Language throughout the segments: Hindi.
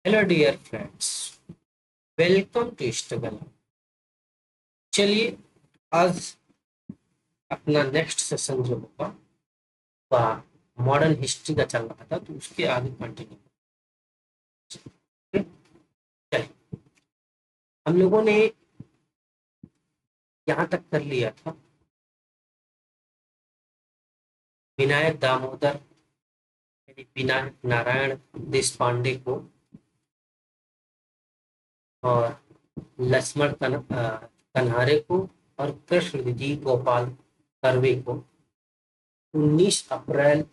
Hello dear friends, welcome to struggle. चलिए, आज अपना नेक्स्ट सेशन जो होगा वह मॉडर्न हिस्ट्री का चल रहा था, तो उसके आगे कंटिन्यू। चलिए, हम लोगों ने यहाँ तक कर लिया था विनायक दामोदर यानी विनायक नारायण देश पांडे को और लक्ष्मण कन्हारे को और कृष्ण जी गोपाल कर्वे को 19 अप्रैल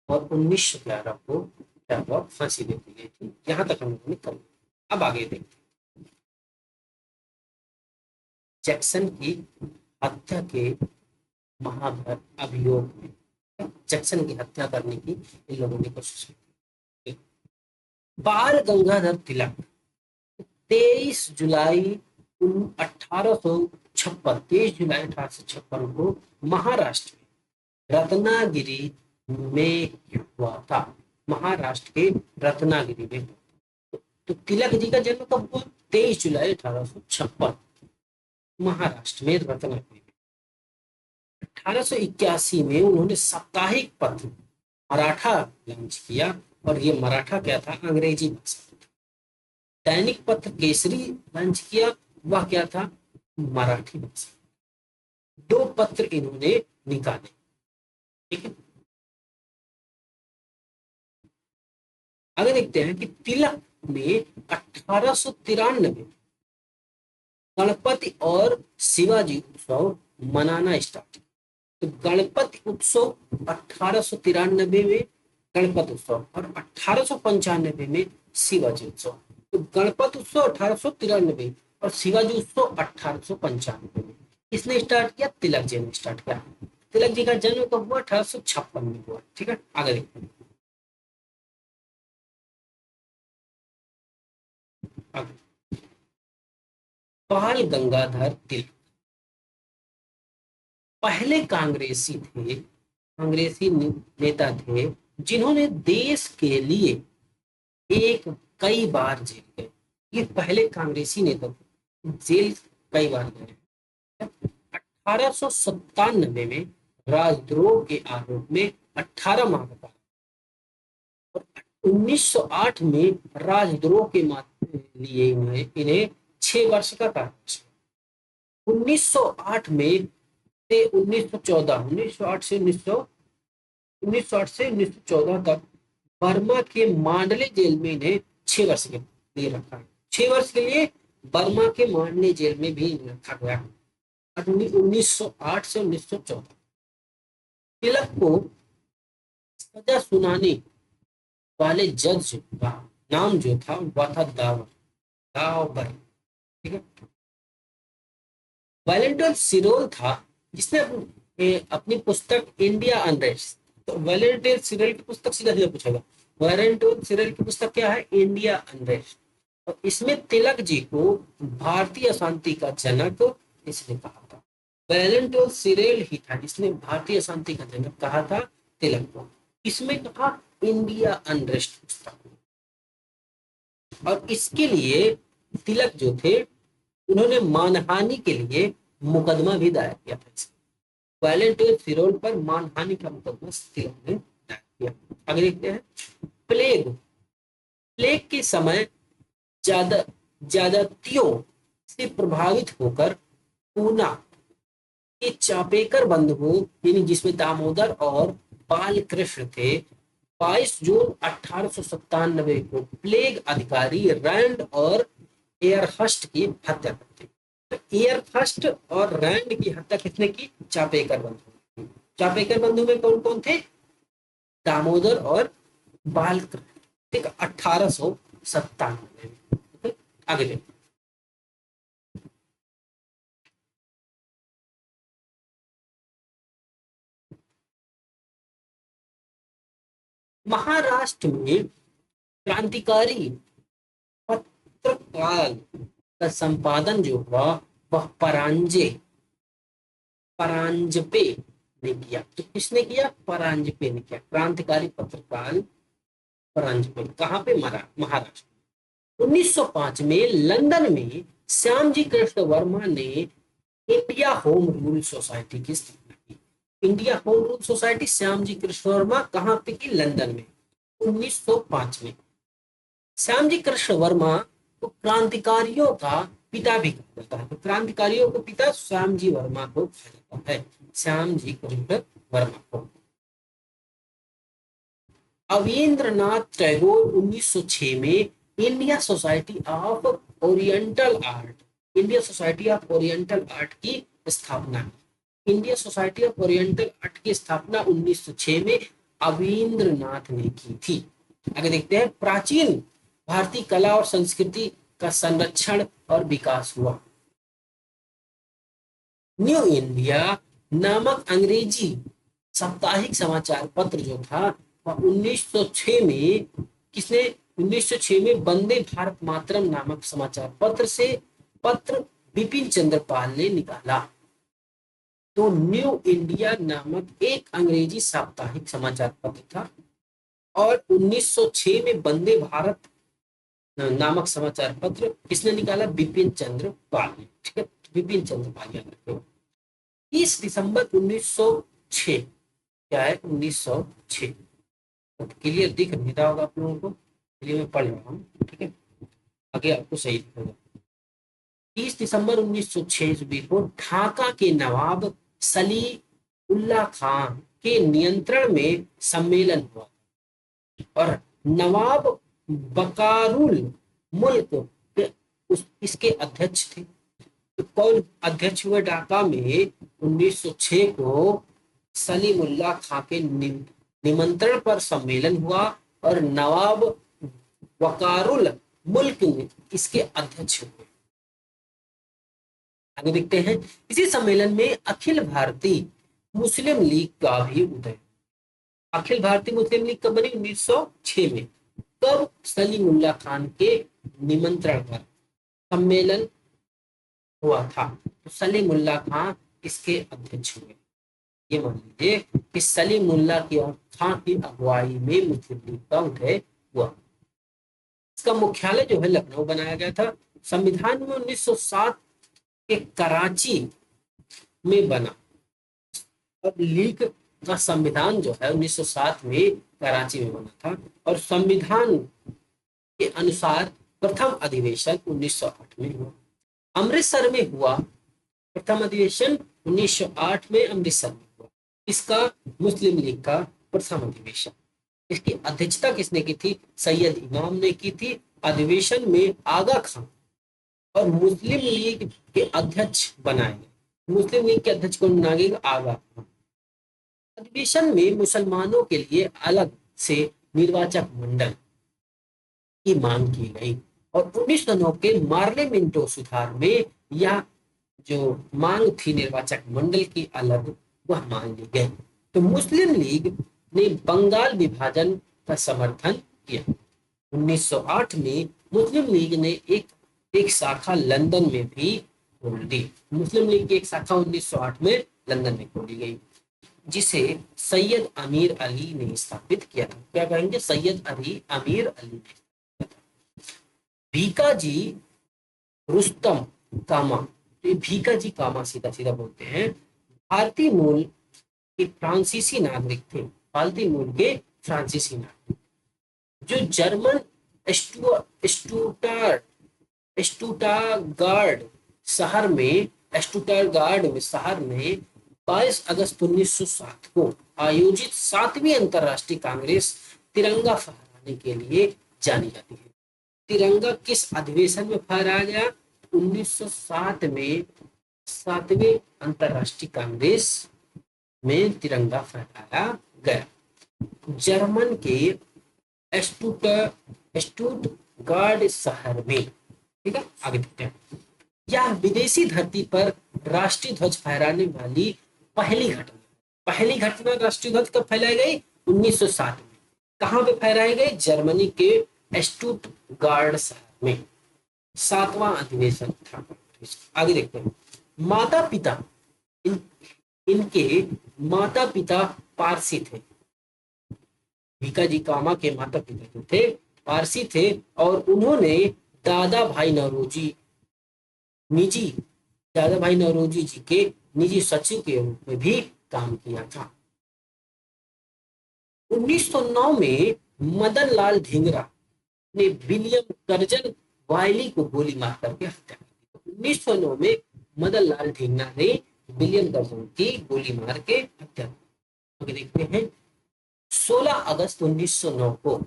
और 1911 को क्या हुआ, फांसी दे दी गई थी। यहाँ तक हम लोगों ने कर लिया। अब आगे देखते हैं जैक्सन की हत्या के महाभर अभियोग में जैक्सन की हत्या करने की इन लोगों ने कोशिश की। बाल गंगाधर तिलक 23 जुलाई 1856 23 जुलाई 1856 को महाराष्ट्र में रत्नागिरी में हुआ था। महाराष्ट्र के रत्नागिरी में। तो तिलक जी का जन्म कब हुआ? 23 जुलाई 1856 महाराष्ट्र में रत्नागिरी में। 1881 में उन्होंने साप्ताहिक पत्र मराठा लॉन्च किया, और ये मराठा क्या था? अंग्रेजी भाषा। दैनिक पत्र केसरी लॉन्च किया, वह क्या था? मराठी भाषा। 2 पत्र इन्होंने निकाले। ठीक है, आगे देखते हैं कि तिलक ने 1893 गणपति और शिवाजी उत्सव मनाना स्टार्ट। तो गणपति उत्सव 1893 में गणपति उत्सव और 1895 में शिवाजी उत्सव। तो गणपति उत्सव 1893 और शिवाजी उत्सव 1895 में किसने स्टार्ट किया? तिलक जी ने स्टार्ट किया। तिलक जी का जन्म कब हुआ? 1856 में हुआ। ठीक है, आगे देखते हैं। बाल गंगाधर तिलक पहले कांग्रेसी नेता थे जिन्होंने देश के लिए एक कई बार जेल गए। ये पहले कांग्रेसी नेता थे, जेल कई बार गए। 1897 में राजद्रोह के आरोप में 18 माह का कारावास, और 1908 में राजद्रोह के लिए इन्हें 6 वर्ष का कारावास। 1908 में से 1914 1908 से 1908 से 1914 तक बर्मा के मांडले जेल में इन्हें 6 वर्ष के लिए रखा है। 6 वर्ष के लिए बर्मा के मांडले जेल में भी रखा गया। 1908 से 1914 तिलक को सजा सुनाने वाले जज का नाम जो था वह था दावर। ठीक है, वैलेंटाइन सिरोल था जिसने अपनी पुस्तक इंडिया अनरेस्ट। तो वैलेंटाइन सिरोल की पुस्तक सीधा सीधा पूछेगा। वैलेंटाइन सिरोल की पुस्तक क्या है? India unrest. और इसमें तिलक जी को भारतीय शांति का जनक इसने कहा था। वैलेंटाइन सिरोल ही था जिसने भारतीय शांति का जनक कहा था तिलक को। इसमें कहा इंडिया अनरेस्ट पुस्तक। और इसके लिए तिलक जो थे उन्होंने मानहानि के लिए मुकदमा भी दायर किया था। वैलेंटाइन सिरोल पर मानहानि का मुकदमा तिलक ने दायर किया। आगे देखते हैं। प्लेग प्लेग के समय ज्यादा ज्यादतियों से प्रभावित होकर पूना के चापेकर बंधुओं यानी जिसमें दामोदर और बाल कृष्ण थे 22 जून 1897 को प्लेग अधिकारी रैंड और एयरहस्ट की हत्या करते। तो एयरहस्ट और रैंड की हत्या किसने की? चापेकर बंधु। चापेकर बंधु में कौन कौन थे? दामोदर और बाल कृष्ण। ठीक, 1897 में। आगे देखो। महाराष्ट्र में क्रांतिकारी पत्रकाल का संपादन जो हुआ वह परांजपे ने किया। तो किसने किया? परांजपे ने किया। क्रांतिकारी पत्रकार परांजपे। कहाँ पे? महाराष्ट्र। 1905 में लंदन में श्यामजी कृष्ण वर्मा ने इंडिया होम रूल सोसाइटी की स्थापना की। India home rule society Shyamji Krishna Verma कहाँ पे की? लंदन में 1905 में। श्यामजी कृष्ण वर्मा को क्रांतिकारियों का पिता भी कहा जाता है। तो क्रांतिकारियों को पिता श्यामजी वर्मा को कहा जाता है, श्यामजी कृष्ण वर्मा को। अवेंद्रनाथ टैगोर 1906 में India society of oriental art, India society of oriental art की स्थापना की। India society of oriental art की स्थापना 1906 में अवेंद्रनाथ ने की थी। आगे देखते हैं, प्राचीन भारतीय कला और संस्कृति का संरक्षण और विकास हुआ। न्यू इंडिया नामक अंग्रेजी साप्ताहिक समाचार पत्र जो था वह 1906 में किसने 1906 में वंदे भारत मातरम नामक समाचार पत्र से पत्र बिपिन चंद्र पाल ने निकाला। तो न्यू इंडिया नामक एक अंग्रेजी साप्ताहिक समाचार पत्र था और 1906 में वंदे भारत नामक समाचार पत्र किसने निकाला? बिपिन चंद्र पाल ने। ठीक है, बिपिन चंद्र पाल याद रखो। 30 दिसंबर 1906 क्या है? 1906 क्लियर दिख नहीं रहा होगा आप लोगों को, चलिए मैं पढ़ रहा हूँ। ठीक है, आगे आपको सही दिखेगा। 30 दिसंबर 1906 को ढाका के नवाब सलीउल्लाह खान के नियंत्रण में सम्मेलन हुआ और नवाब बकारुल मुल्क इसके अध्यक्ष थे। तो कौन अध्यक्ष हुए ढाका में? 1906 को सलीमुल्लाह खां के निमंत्रण पर सम्मेलन हुआ और नवाब वकारुल मुल्क इसके अध्यक्ष हुए। आगे देखते हैं, इसी सम्मेलन में अखिल भारतीय मुस्लिम लीग का भी उदय। अखिल भारतीय मुस्लिम लीग कब बनी? 1906 में। कब? सलीमुल्लाह खान के निमंत्रण पर सम्मेलन हुआ था, तो सलीमुल्लाह खान इसके अध्यक्ष हुए। ये मान लीजिए कि सलीमुल्लाह खान की अगुवाई में मुस्लिम लीग का उदय हुआ। इसका मुख्यालय जो है लखनऊ बनाया गया था। संविधान में 1907 के कराची में बना और लीग का संविधान जो है 1907 में कराची में बना था और संविधान के अनुसार प्रथम अधिवेशन 1908 में हुआ। अमृतसर में हुआ प्रथम अधिवेशन 1908 में अमृतसर में हुआ। इसका मुस्लिम लीग का प्रथम अधिवेशन। इसकी अध्यक्षता किसने की थी? सैयद इमाम ने की थी। अधिवेशन में आगा खान और मुस्लिम लीग के अध्यक्ष बनाए गए। मुस्लिम लीग के अध्यक्ष को बनाया गया आगा खान। अधिवेशन में मुसलमानों के लिए अलग से निर्वाचक मंडल की मांग की गई और 1909 के मार्लियामेंटो सुधार में यह जो मांग थी निर्वाचक मंडल की अलग, वह मान ली गई। तो मुस्लिम लीग ने बंगाल विभाजन का समर्थन किया। 1908 में मुस्लिम लीग ने एक शाखा लंदन में भी खोल दी। मुस्लिम लीग की एक शाखा 1908 में लंदन में खोली गई जिसे सैयद अमीर अली ने स्थापित किया था। क्या कहेंगे? सैयद अमीर अली ने। भीका जी रुस्तम कामा, तो भीका जी कामा सीधा सीधा बोलते हैं, भारतीय मूल के फ्रांसीसी नागरिक थे। भारतीय मूल के फ्रांसीसी नागरिक जो जर्मन स्टूटगार्ड शहर में 22 अगस्त 1907 को आयोजित 7वीं अंतरराष्ट्रीय कांग्रेस तिरंगा फहराने के लिए जानी जाती है। तिरंगा किस अधिवेशन में फहराया गया? 1907 में 7वें अंतरराष्ट्रीय कांग्रेस में तिरंगा फहराया गया। जर्मन के स्टूटगार्ड शहर में। ठीक है, आगे देखते हैं। यह विदेशी धरती पर राष्ट्रीय ध्वज फहराने वाली पहली घटना राष्ट्रीय ध्वज कब फहराई गई? 1907 में। कहां पे फहराई गई? जर्मनी के स्टूटगार्ड शहर में 7वां अधिवेशन था। आगे देखते हैं। माता पिता इनके माता पिता पारसी थे। भीका जी कामा के माता पिता जो थे पारसी थे और उन्होंने दादा भाई नौरोजी निजी दादा भाई नौरोजी जी के निजी सचिव के रूप में भी काम किया था। 1909 में मदन लाल ढींगरा ने विलियम कर्जन वायली को गोली मार करके हत्या कर दी। 1909 में मदन लाल ढींगरा ने विलियम कर्जन की गोली मार के हत्या कर दी। देखते हैं 16 अगस्त 1909 को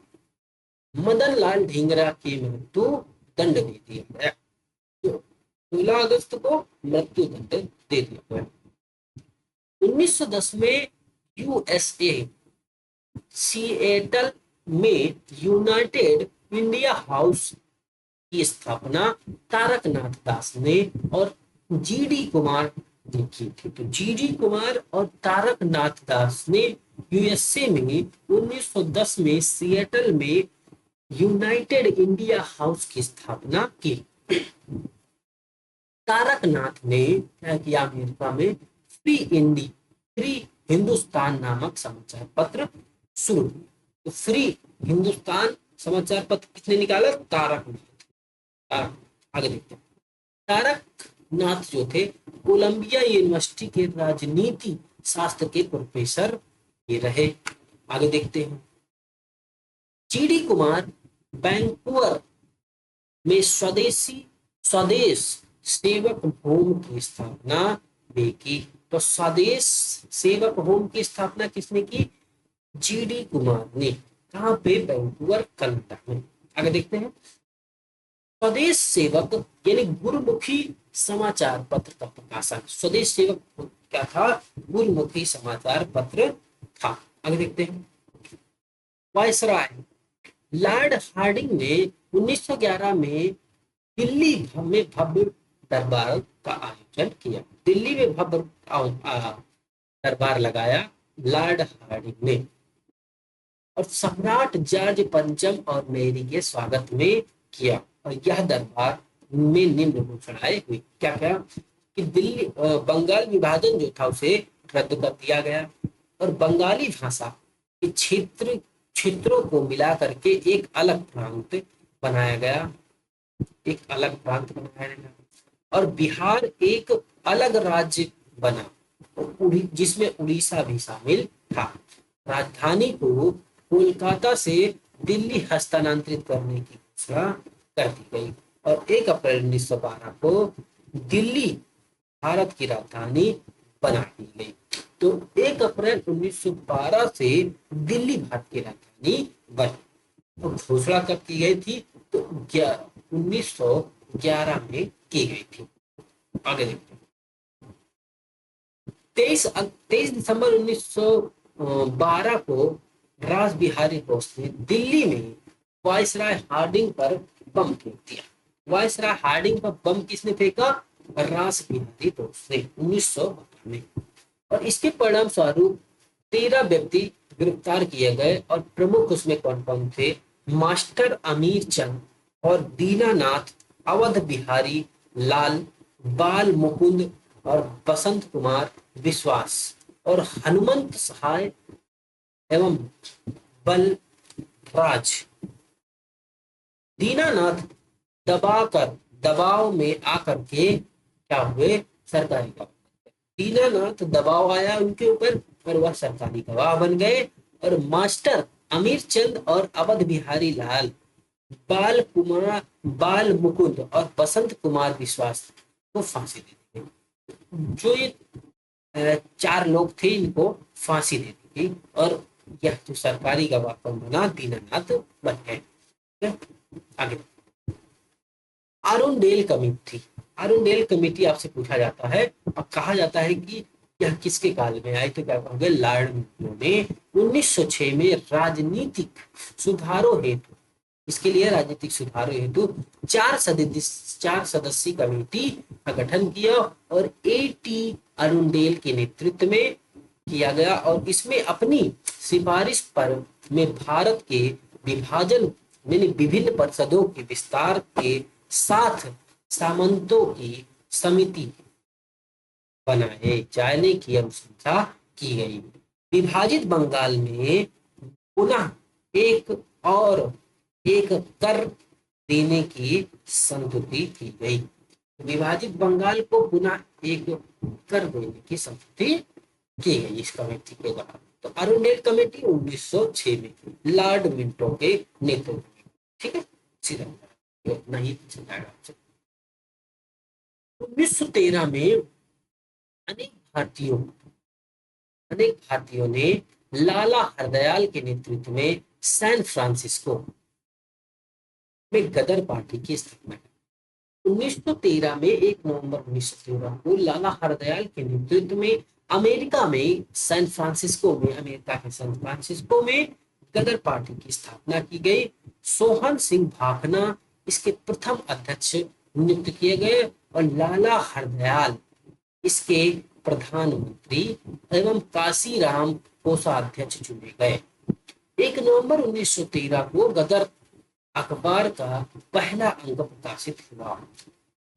मदन लाल ढींगरा की मृत्यु दंड दे दिया गया। तो 16 अगस्त को मृत्यु दंड दे दिया गया। 1910 में यूएसए सिएटल में यूनाइटेड इंडिया हाउस की स्थापना तारकनाथ दास ने और जीडी कुमार ने की थी। तो जीडी कुमार और तारकनाथ दास ने यूएसए में 1910 में सिएटल में यूनाइटेड इंडिया हाउस की स्थापना की। तारकनाथ ने क्या किया, अमेरिका में फ्री हिंदुस्तान नामक समाचार पत्र शुरू किया। तो फ्री हिंदुस्तान समाचार पत्र किसने निकाला? तारकनाथ। आगे देखते हैं। तारकनाथ जो थे कोलंबिया यूनिवर्सिटी के राजनीति शास्त्र के प्रोफेसर ये रहे। आगे देखते हैं। जीडी कुमार वैंकूवर में स्वदेश सेवक होम की स्थापना भी की। तो स्वदेश सेवक होम की स्थापना किसने की? जीडी कुमार ने। कहाँ पे? वैंकूवर, कनाडा में। आगे देखते हैं। स्वदेश सेवक यानी गुरुमुखी समाचार पत्र का प्रकाशन। स्वदेश सेवक क्या था? गुरुमुखी समाचार पत्र था। आगे देखते हैं। वायसराय लॉर्ड हार्डिंग ने 1911 में दिल्ली में भव्य दरबार का आयोजन किया। दिल्ली में भव्य दरबार लगाया लॉर्ड हार्डिंग ने और सम्राट जॉर्ज पंचम और मैरी के स्वागत में किया। और यह दरबार में निम्न घोषणाएं हुई। क्या क्या? कि दिल्ली बंगाल विभाजन जो था उसे रद्द कर दिया गया और बंगाली भाषा के क्षेत्रों को मिला करके एक अलग प्रांत बनाया गया। और बिहार एक अलग राज्य बना जिसमें उड़ीसा भी शामिल था। राजधानी को कोलकाता से दिल्ली हस्तांतरित करने की घोषणा कर दी गई और 1 अप्रैल 1912 को दिल्ली भारत की राजधानी बना दी गई। तो 1 अप्रैल 1912 से दिल्ली भारत की राजधानी बनी। तो घोषणा कब की गई थी? तो 1911 में की गई थी। आगे देखते हैं। 23 दिसंबर 1912 को रास बिहारी बोस ने दिल्ली में वायसराय हार्डिंग पर बम फेंक दिया। वायसराय हार्डिंग पर बम किसने फेंका? रास बिहारी बोस ने 1912 में। और इसके परिणाम स्वरूप 13 व्यक्ति गिरफ्तार किए गए और प्रमुख उसमें कौन कौन थे? मास्टर अमीर चंद और दीनानाथ, अवध बिहारी लाल, बाल मुकुंद और बसंत कुमार विश्वास और हनुमंत सहाय एवं बलराज। दीनानाथ दबाव में आकर के क्या हुए? सरकारी गवाह। दीनानाथ दबाव आया उनके ऊपर और वह सरकारी गवाह बन गए। और मास्टर अमीर चंद और अवध बिहारी लाल, बाल मुकुंद और बसंत कुमार विश्वास को फांसी दे दी गई। जो ये 4 लोग थे इनको फांसी दे दी गई और यह जो सरकारी गवाह कौन बना? दीनानाथ बन गए। आगे अरुणडेल कमेटी। अरुणडेल कमेटी आपसे पूछा जाता है और कहा जाता है कि यह किसके काल में आई? तो क्या कहोगे? लॉर्ड मेयो ने 1906 में राजनीतिक सुधारों हेतु, इसके लिए राजनीतिक सुधारों हेतु 4 सदस्यीय कमेटी का गठन किया और A.T. अरुणडेल के नेतृत्व में किया गया और इसमें अपनी सिफारिश पर में भारत के विभाजन यानी विभिन्न परिषदों के विस्तार के साथ सामंतों की समिति बनाए जाने की अनुशंसा की गई। विभाजित बंगाल में पुनः एक कर देने की संस्तुति की गई। विभाजित बंगाल को पुनः एक कर देने की संस्तुति की गई इस कमेटी के द्वारा। तो अरुणडेल कमेटी 1906 में लॉर्ड मिंटो के नेतृत्व में। ठीक है, सीधा इतना ही समझाएगा आपसे। 1913 में अनेक भारतीयों ने लाला हरदयाल के नेतृत्व में सैन फ्रांसिस्को में गदर पार्टी की स्थापना की। 1913 में 1 नवंबर 1913 को लाला हरदयाल के नेतृत्व में अमेरिका के सैन फ्रांसिस्को में गदर पार्टी की स्थापना की गई। सोहन सिंह भाभना इसके प्रथम अध्यक्ष नियुक्त किए गए और लाला हरदयाल इसके प्रधानमंत्री एवं काशीराम कोषाध्यक्ष चुने गए। 1 नवंबर 1913 को गदर अखबार का पहला अंक प्रकाशित हुआ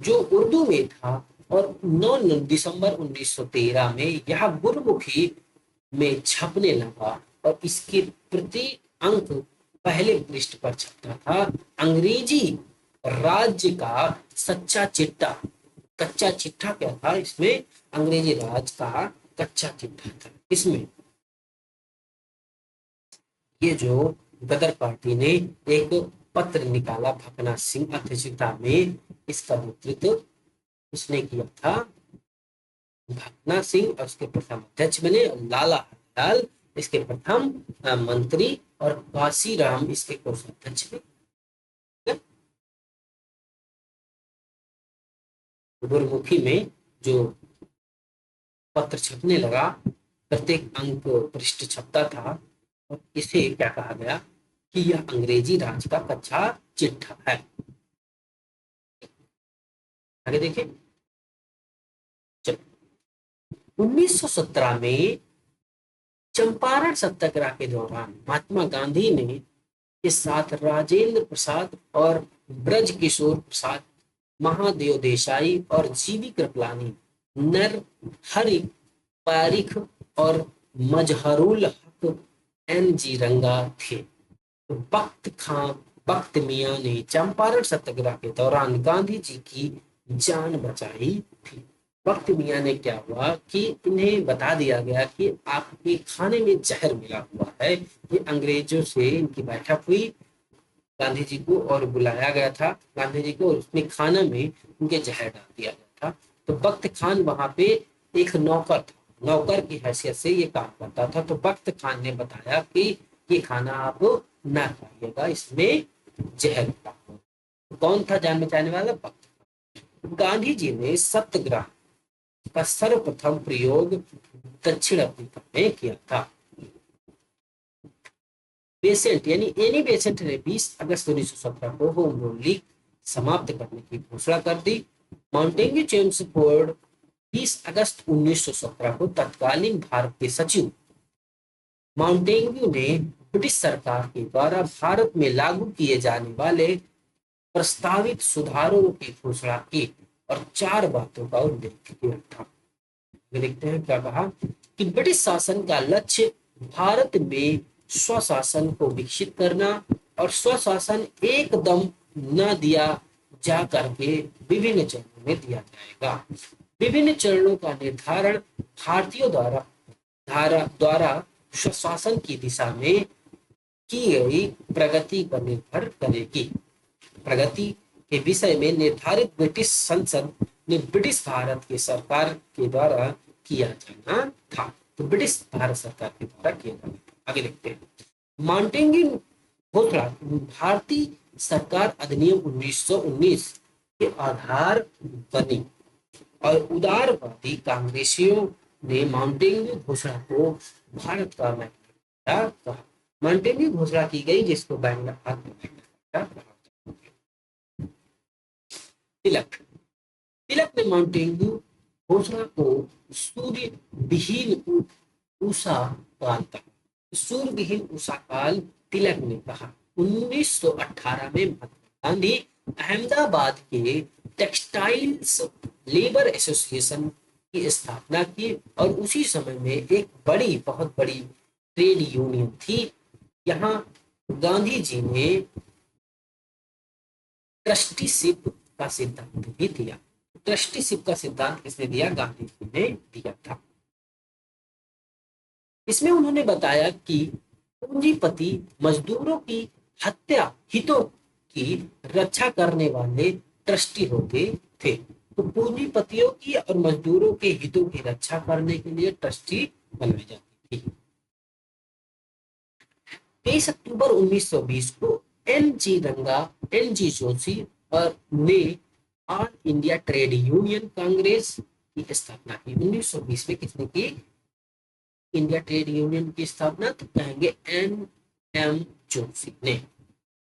जो उर्दू में था और 9 दिसंबर 1913 में यह गुरमुखी में छपने लगा और इसके प्रति अंक पहले पृष्ठ पर छपता था। अंग्रेजी राज्य का सच्चा चिट्ठा, कच्चा चिट्ठा क्या था इसमें, अंग्रेजी राज का कच्चा चिट्ठा था। इसमें ये जो गदर पार्टी ने एक पत्र निकाला भकना सिंह अध्यक्षता में, इसका नेतृत्व उसने किया था भकना सिंह और उसके प्रथम अध्यक्ष बने लाला हरदयाल इसके प्रथम मंत्री और काशीराम इसके कोषाध्यक्ष बने। गुरमुखी में जो पत्र छपने लगा, प्रत्येक अंक पृष्ठ छपता था और इसे क्या कहा गया कि यह अंग्रेजी राज का कच्चा चिट्ठा है। आगे देखिए, 1917 में चंपारण सत्याग्रह के दौरान महात्मा गांधी ने के साथ राजेंद्र प्रसाद और ब्रज किशोर प्रसाद, महादेव देसाई और जीवी कृपलानी, नरहरि पारिख और मजहरुल हक NG रंगा थे। बख्त मियां ने चंपारण सत्याग्रह के दौरान गांधी जी की जान बचाई थी। बख्त मियां ने क्या हुआ कि इन्हें बता दिया गया कि आपके खाने में जहर मिला हुआ है। ये अंग्रेजों से इनकी बैठक हुई गांधी जी को और बुलाया गया था गांधी जी को, और उसमें खाना में उनके जहर डाल दिया गया था। तो बख्त खान वहां पे एक नौकर था, नौकर की हैसियत से ये काम करता था। तो बख्त खान ने बताया कि ये खाना आप ना खाइएगा, इसमें जहर मिला हुआ। तो कौन था जान बचाने वाला? बख्त। गांधी जी ने सत्याग्रह का सर्वप्रथम प्रयोग दक्षिण अफ्रीका में किया था। बेसेंट यानी एनी बेसेंट ने 20 अगस्त 1917 को होम रूल लीग समाप्त करने की घोषणा कर दी। माउंटेन्यू चेम्सफोर्ड 20 अगस्त 1917 को तत्कालीन भारत के सचिव माउंटेन्यू ने ब्रिटिश सरकार के द्वारा भारत में लागू किए जाने वाले प्रस्तावित सुधारों की घोषणा की और 4 बातों का उल्लेख किया था। देखते हैं क्या कहा कि ब्रिटिश शासन का लक्ष्य भारत में स्वशासन को विकसित करना और स्वशासन एकदम न दिया जा करके विभिन्न चरणों में दिया जाएगा। विभिन्न चरणों का निर्धारण भारतीयों द्वारा स्वशासन की दिशा में की गई प्रगति पर निर्भर करेगी। प्रगति के विषय में निर्धारित ब्रिटिश संसद ने ब्रिटिश भारत के सरकार के द्वारा किया जाना था। तो ब्रिटिश भारत सरकार के द्वारा किया जाना था। आगे देखते हैं, माउंटेन्यू घोषणा भारतीय सरकार अधिनियम 1919 के आधार बनी और उदारवादी कांग्रेसियों ने माउंटेन्यू घोषणा को भारत का मैग्ना कहा। माउंटेन्यू घोषणा की गई जिसको मैग्ना कहा। तिलक ने माउंटेन्यू घोषणा को सूर्य विहीन उषा काल कहा। सूर्य विहीन उषा काल तिलक ने कहा। 1918 में महात्मा गांधी अहमदाबाद के टेक्सटाइल्स लेबर एसोसिएशन की स्थापना की और उसी समय में एक बहुत बड़ी ट्रेड यूनियन थी। यहाँ गांधी जी ने ट्रस्टीशिप का सिद्धांत भी दिया। ट्रस्टीशिप का सिद्धांत किसने दिया? गांधी जी ने दिया था। इसमें उन्होंने बताया कि पूंजीपति मजदूरों की हत्या हितों की रक्षा करने वाले ट्रस्टी होते थे। तो पूंजीपतियों की और मजदूरों के हितों की रक्षा करने के लिए ट्रस्टी बनाई जाती थी। 23 अक्टूबर 1920 को एन जी जोशी और ने all India trade union Congress की स्थापना की। 1920 में किसने की? इंडिया ट्रेड यूनियन की स्थापना तो कहेंगे एन एम जोशी ने।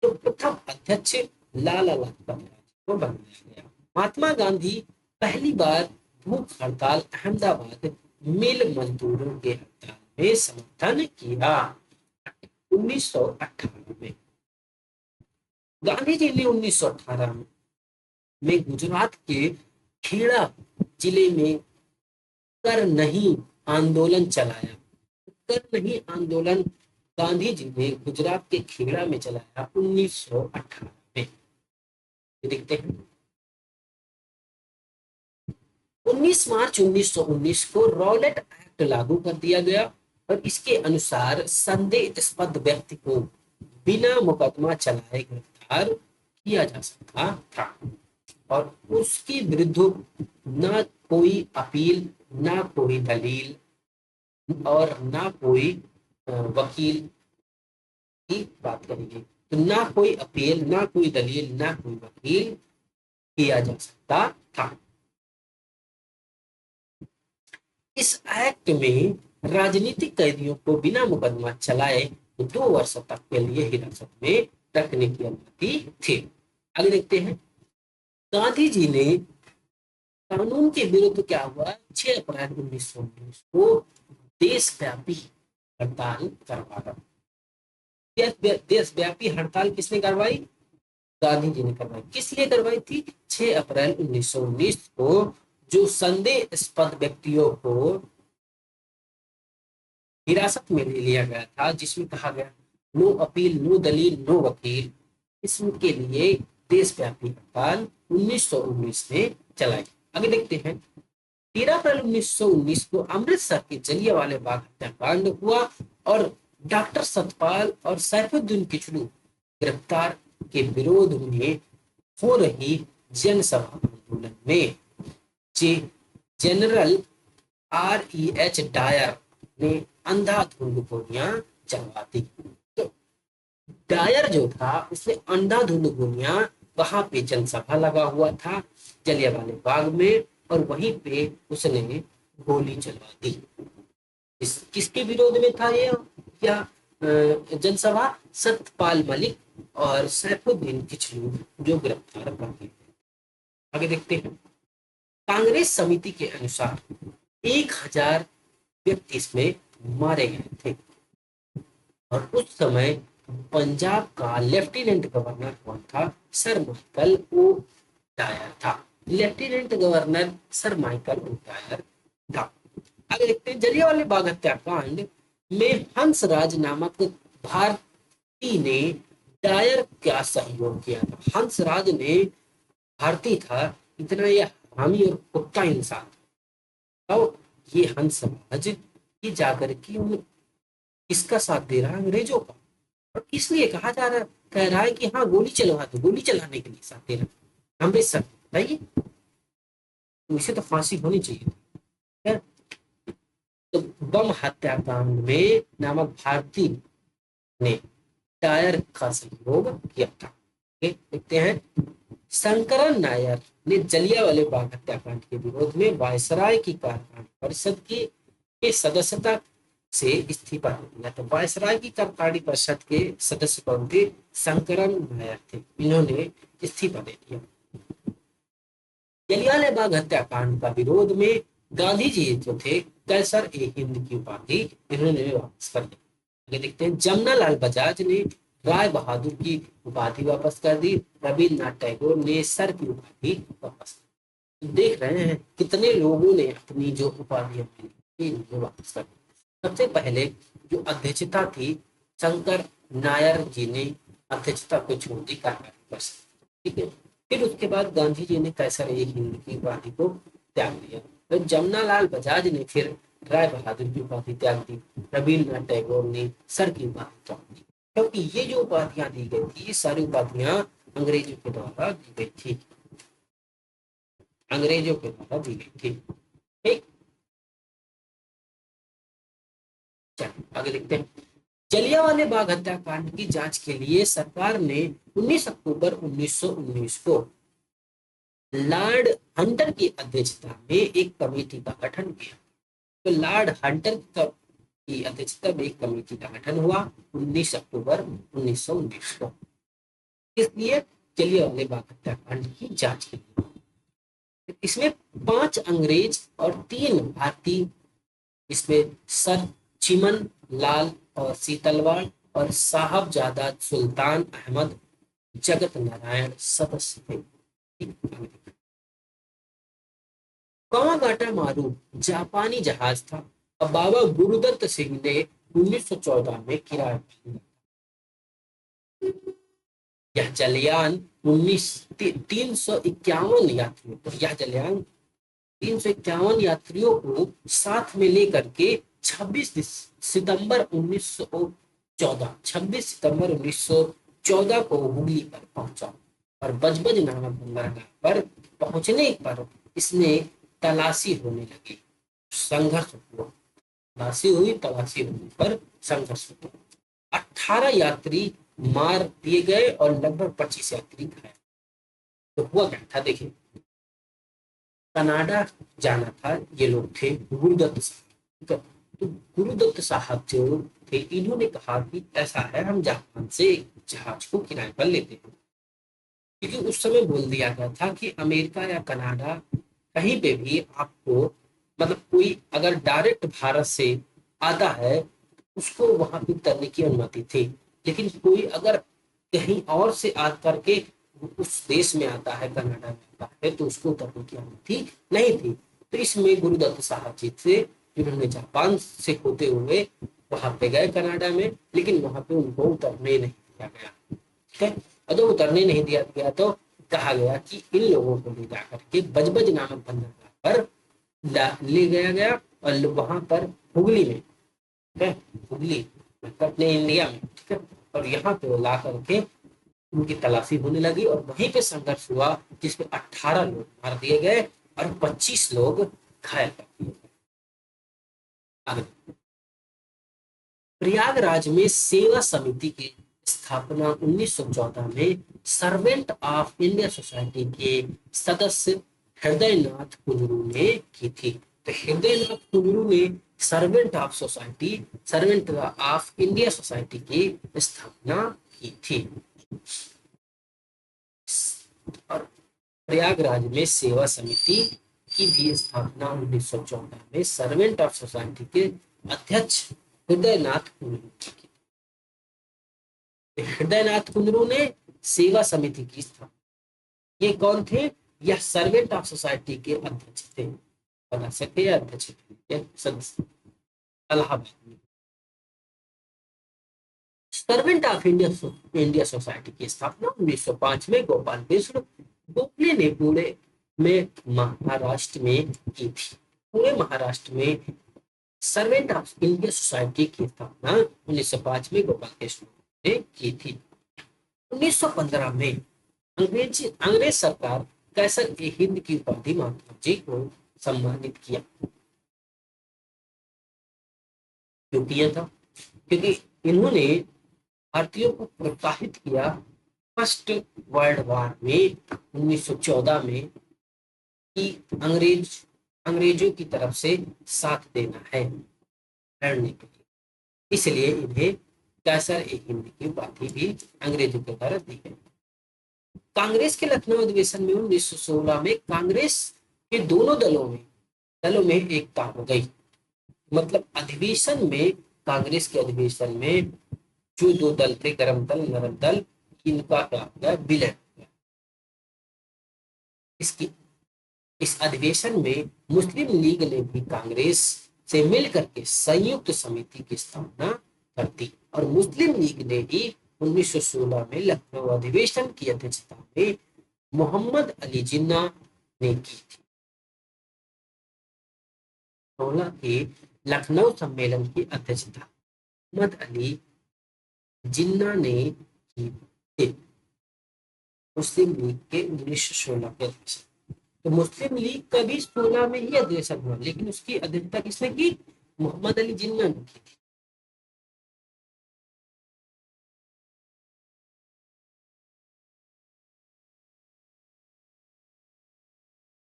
तो प्रथम अध्यक्ष लाला लाजपत राय को बनाया गया। महात्मा गांधी पहली बार भूख हड़ताल अहमदाबाद मिल मजदूरों के हड़ताल में समर्थन किया 1918 में। गांधी जी ने 1918 में गुजरात के खेड़ा जिले में कर नहीं आंदोलन चलाया। कर नहीं आंदोलन गांधी जी ने गुजरात के खेड़ा में चलाया 1918 में। देखते हैं 19 मार्च 1919 को रॉलेट एक्ट लागू कर दिया गया और इसके अनुसार संदेहास्पद व्यक्ति को बिना मुकदमा चलाए गिरफ्तार किया जा सकता था और उसके विरुद्ध ना कोई अपील, ना कोई दलील और ना कोई वकील की बात करेंगे। तो ना कोई अपील, ना कोई दलील, ना कोई वकील किया जा सकता था। इस एक्ट में राजनीतिक कैदियों को बिना मुकदमा चलाए 2 वर्ष तक के लिए हिरासत में रखने की अनुमति थी। आगे देखते हैं गांधी जी ने कानून के विरुद्ध क्या हुआ? 6 अप्रैल 1919 को देशव्यापी हड़ताल करवाया। देशव्यापी हड़ताल किसने करवाई? गांधी जी ने करवाई। किस लिए करवाई थी? 6 अप्रैल 1919 को जो संदेहास्पद व्यक्तियों को हिरासत में ले लिया गया था, जिसमें कहा गया नो अपील, नो दलील, नो वकील, इसके लिए देशव्यापी हड़ताल 1919 में चलाई। आगे देखते हैं 13 अप्रैल 1919 को अमृतसर के जलियांवाला बाग हत्याकांड हुआ और डॉक्टर सतपाल और सैफुद्दीन किचलू गिरफ्तार के विरोध में हो रही जनसभा आंदोलन में जनरल REH डायर ने अंधाधुंध गोलियां चलवा दी। तो डायर जो था उसने अंधाधुंध गोलियां, वहां पे जनसभा लगा हुआ था जलियांवाला बाग में और वहीं पे उसने गोली चलवा दी। किसके विरोध में था ये क्या जनसभा? सतपाल मलिक और सैफुद्दीन किचलू जो गिरफ्तार कर गए। आगे देखते हैं कांग्रेस समिति के अनुसार 1000 व्यक्ति इसमें मारे गए थे और उस समय पंजाब का लेफ्टिनेंट गवर्नर कौन था? सर माइकल ओ डायर था। Lieutenant governor sir Michael O'Dwyer था। आगे देखते हैं जलियांवाला बाग हत्याकांड में हंसराज नामक भारतीय ने डायर का सहयोग किया था। हंसराज ने भारतीय था, इतना यह हामी और कुत्ता इंसान था। और ये हंसराज ये जाकर के किसका साथ दे रहा है? अंग्रेजों का। और इसलिए कहा जा रहा, कह रहा है कि हाँ गोली चलवा दो, गोली चलाने के लिए साथ दे रहा अमृतसर। बताइए, तो इसे तो फांसी होनी चाहिए। तो बम हत्याकांड में नामक भारतीय ने डायर का सहयोग किया था। देखते हैं शंकरन नायर ने जलियांवाला बाग हत्याकांड के विरोध में वायसराय की कार्यकारिणी परिषद के सदस्यता से इस्तीफा दे दिया। तो वायसराय की कार्यकारिणी परिषद के सदस्य कौन थे? शंकरन नायर थे। इन्होंने इस्तीफा दे दिया। जलियांवाला बाग हत्याकांड का विरोध में गांधी जी जो थे कैसर ए हिंद की उपाधि इन्होंने वापस कर दी। आगे देखते हैं जमनालाल बजाज ने राय बहादुर की उपाधि वापस कर दी। रविन्द्रनाथ टैगोर ने सर की उपाधि वापस कर दी। देख रहे हैं कितने लोगों ने अपनी जो उपाधि वापस कर दी। सबसे पहले जो अध्यक्षता थी शंकर नायर जी ने अध्यक्षता को छोड़ दी कार्यकारिणी परिषद। ठीक है, फिर उसके बाद गांधी जी ने कैसर ए हिंद की उपाधि को त्याग दिया। तो जमनालाल बजाज ने फिर राय बहादुर की उपाधि त्याग दी। रविन्द्रनाथ टैगोर ने सर की उपाधि त्याग दी, क्योंकि ये जो उपाधियां दी गई थी, ये सारी उपाधियां अंग्रेजों के द्वारा दी गई थी, अंग्रेजों के द्वारा दी गई थी। ठीक, चलिए आगे लिखते हैं। जलियांवाले बाग हत्याकांड की जांच के लिए सरकार ने 19 अक्टूबर 1919 को लॉर्ड हंटर की अध्यक्षता में एक कमेटी का गठन किया। तो लॉर्ड हंटर की अध्यक्षता में एक कमेटी का गठन हुआ 19 अक्टूबर 1919 को, इसलिए जलियांवाले बाग हत्याकांड की जांच के लिए। इसमें 5 अंग्रेज और 3 भारतीय, इसमें सर चिमन लाल और सीतलवाड़ और साहबजादा सुल्तान अहमद जगत नारायण सदस्य थे। कावागाटा मारू जापानी जहाज था और बाबा गुरुदत्त सिंह ने 1914 में किराए पर। यह जलयान 351 यात्रियों, यह जलयान 351 यात्रियों को साथ में लेकर के 26 सितंबर 1914 को हुगली पर पहुंचा और बजबज नामक बंदरगाह पर पहुंचने पर इसने तलाशी होने लगी, संघर्ष हुआ, तलाशी हुई, तलाशी होने पर संघर्ष हुआ। 18 यात्री मार दिए गए और लगभग 25 यात्री घायल। तो हुआ क्या था, देखिए कनाडा जाना था, ये लोग थे गुरुदत्त साहब। तो गुरुदत्त साहब जो थे, इन्होंने कहा कि ऐसा है, हम जापान से जहाज को किराए पर लेते हैं, क्योंकि उस समय बोल दिया गया था कि अमेरिका या कनाडा कहीं पे भी आपको, मतलब कोई अगर डायरेक्ट भारत से आता है उसको वहां पे उतरने की अनुमति थी, लेकिन कोई अगर कहीं और से आ करके उस देश में आता है, कनाडा में आता है, तो उसको उतरने की अनुमति नहीं थी। तो इसमें गुरुदत्त साहब जी थे, जिन्होंने जापान से होते हुए वहां पे गए कनाडा में, लेकिन वहां पे उनको उतरने नहीं दिया गया। ठीक है, और जब उतरने नहीं दिया गया तो कहा गया कि इन लोगों को ले जाकर के बजबज नामक बंदरगाह पर ले गया गया और वहां पर हुगली में, ठीक है, हुगली मतलब अपने इंडिया में, ठीक है, और यहाँ पे ला करके उनकी तलाशी होने लगी और वहीं पे संघर्ष हुआ, जिसमें 18 लोग मार दिए गए और 25 लोग घायल कर दिए गए। प्रयागराज में सेवा समिति की स्थापना 1914 में सर्वेंट ऑफ इंडिया सोसाइटी के सदस्य हृदयनाथ कुंजरू ने की थी। तो हृदयनाथ कुंजरू ने सर्वेंट ऑफ इंडिया सोसाइटी की स्थापना की थी। और प्रयागराज में सेवा समिति की भी स्थापना 1914 में सर्वेंट ऑफ सोसाइटी के अध्यक्ष हृदयनाथ कुंजरू की। हृदयनाथ कुंजरू ने सेवा समिति की स्थापना, ये कौन थे, यह सर्वेंट ऑफ सोसाइटी के अध्यक्ष थे, बता सकते हैं अध्यक्ष थे सदस्य इलाहाबाद में। सर्वेंट ऑफ इंडिया सोसाइटी की स्थापना 1905 में गोपाल कृष्ण गोखले ने पुणे में महाराष्ट्र में की थी। पूरे महाराष्ट्र में सर्वेंट ऑफ इंडिया सोसाइटी की स्थापना 1905 में गोपाल कृष्ण ने की थी। 1915 में अंग्रेज सरकार कैसर ए हिंद की उपाधि महात्मा जी को सम्मानित किया। क्यों किया था, क्योंकि इन्होंने भारतीयों को प्रोत्साहित किया फर्स्ट वर्ल्ड वॉर में 1914 में कि अंग्रेजों की तरफ से साथ देना है लड़ने के लिए, इसलिए इन्हें कैसर ए हिंद की उपाधि भी अंग्रेजों के द्वारा दी गई। कांग्रेस के लखनऊ अधिवेशन में 1916 में कांग्रेस के दोनों दलों में एकता हो गई। मतलब अधिवेशन में, कांग्रेस के अधिवेशन में जो दो दल थे, गरम दल नरम दल, इनका क्या हो गया, विलय हो गया। इस अधिवेशन में मुस्लिम लीग ने भी कांग्रेस से मिलकर के संयुक्त समिति की स्थापना कर दी और मुस्लिम लीग ने ही 1916 में लखनऊ अधिवेशन की अध्यक्षता में मोहम्मद अली जिन्ना ने की थी। 16 के लखनऊ सम्मेलन की अध्यक्षता मोहम्मद अली जिन्ना ने की थी। मुस्लिम लीग के 1916 के अध्यक्ष। तो मुस्लिम लीग का भी 16 में ही अधिवेशन हुआ, लेकिन उसकी अध्यक्षता किसने की? मोहम्मद अली जिन्ना ने की थी।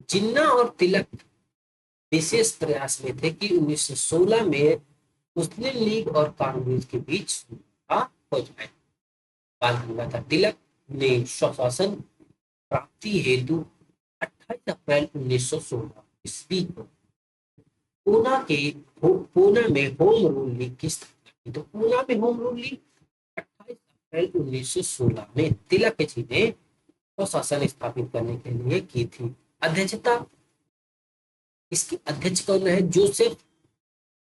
जिन्ना और तिलक विशेष प्रयास में थे कि 1916 में मुस्लिम लीग और कांग्रेस के बीच समझौता हो जाए। बाल गंगाधर तिलक ने स्वशासन प्राप्ति हेतु 28 अप्रैल 1916 ईस्वी को पूना में होम रूल लीग की स्थापना की। तो पूना में होम रूल लीग 28 अप्रैल 1916 में तिलक जी ने स्वशासन स्थापित करने के लिए की थी। अध्यक्षता इसके अध्यक्ष कौन है? जोसेफ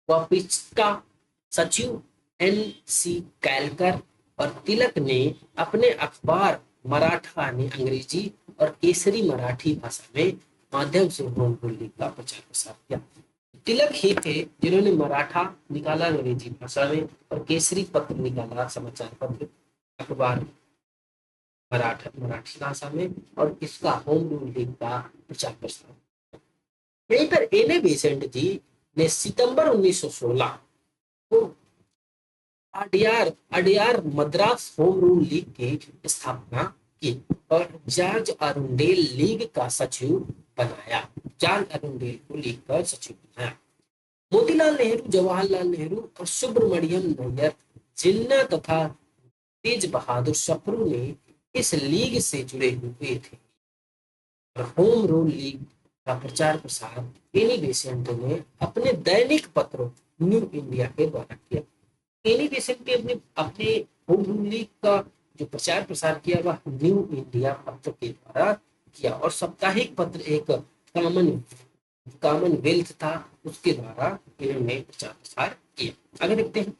वापिस्टा, सचिव एन सी कैलकर। और तिलक ने अपने अखबार मराठा यानी अंग्रेजी और केसरी मराठी भाषा में माध्यम से होम रूल लीग का प्रचार प्रसार किया। तिलक ही थे जिन्होंने मराठा निकाला अंग्रेजी भाषा में और केसरी पत्र निकाला समाचार पत्र अखबार मराठी भाषा में, और इसका होम रूल लीग का प्रचार प्रसार। यहीं पर एन ए बेसेंट जी ने सितंबर 1916 को Adyar Adyar Madras home rule league की स्थापना की और जॉर्ज अरुंडेल लीग का सचिव बनाया। जॉर्ज अरुंडेल को लीग का सचिव बनाया। मोतीलाल नेहरू, जवाहरलाल नेहरू और सुब्रमण्यम नैयर, जिन्ना तथा तेज बहादुर सप्रू ने इस लीग से जुड़े हुए थे। और होम रूल लीग का प्रचार प्रसार एनी बेसेंट ने अपने दैनिक पत्रों न्यू इंडिया के द्वारा किया। एनी बेसेंट ने अपने अपने होम रूल लीग का जो प्रचार प्रसार किया वह न्यू इंडिया पत्र के द्वारा किया, और साप्ताहिक पत्र एक कॉमनवेल्थ था, उसके द्वारा इन्होंने प्रचार प्रसार किया। आगे देखते हैं।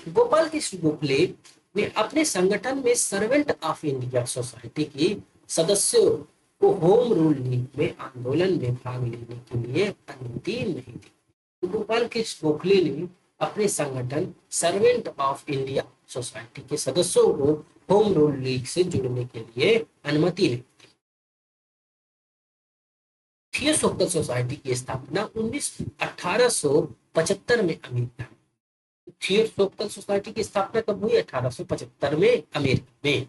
गोपाल कृष्ण गोखले ने अपने संगठन में सर्वेंट ऑफ इंडिया सोसाइटी की सदस्यों को होम रूल लीग में आंदोलन में भाग लेने के लिए अनुमति नहीं दी। तो गोपाल कृष्ण गोखले ने अपने संगठन सर्वेंट ऑफ इंडिया सोसाइटी के सदस्यों को होम रूल लीग से जुड़ने के लिए अनुमति नहीं दी। थियोसोफिकल सोसाइटी की स्थापना 1875 में अमेरिका में। थियोसोफिकल सोसाइटी की स्थापना कब हुई? 1875 में अमेरिका में।